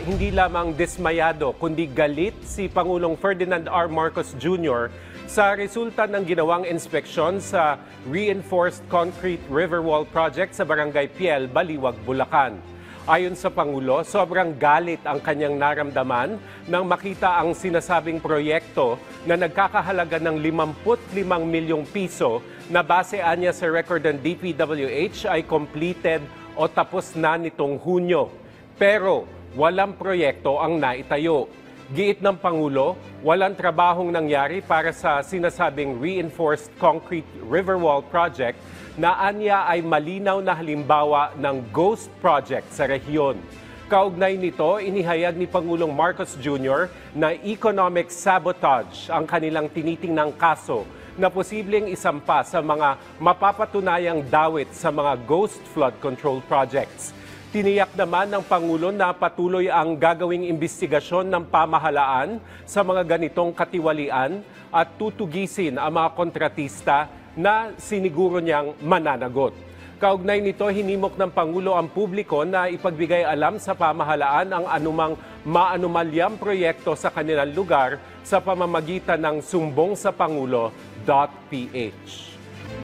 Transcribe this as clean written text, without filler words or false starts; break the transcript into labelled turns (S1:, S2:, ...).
S1: hindi lamang dismayado kundi galit si Pangulong Ferdinand R. Marcos Jr. sa resulta ng ginawang inspeksyon sa reinforced concrete river wall project sa Barangay Piel, Baliwag, Bulacan. Ayon sa Pangulo, sobrang galit ang kanyang naramdaman nang makita ang sinasabing proyekto na nagkakahalaga ng 55 milyong piso na basean niya sa record ng DPWH ay completed o tapos na nitong Hunyo. Pero walang proyekto ang naitayo. Giit ng Pangulo, walang trabahong nangyari para sa sinasabing reinforced concrete river wall project na anya ay malinaw na halimbawa ng ghost project sa rehiyon. Kaugnay nito, inihayag ni Pangulong Marcos Jr. na economic sabotage ang kanilang tinitingnang kaso na posibleng isampa sa mga mapapatunayang dawit sa mga ghost flood control projects. Tiniyak naman ng Pangulo na patuloy ang gagawing imbestigasyon ng pamahalaan sa mga ganitong katiwalian at tutugisin ang mga kontratista na siniguro niyang mananagot. Kaugnay nito, hinimok ng Pangulo ang publiko na ipagbigay alam sa pamahalaan ang anumang maanumalyang proyekto sa kanilang lugar sa pamamagitan ng sumbongsapangulo.ph.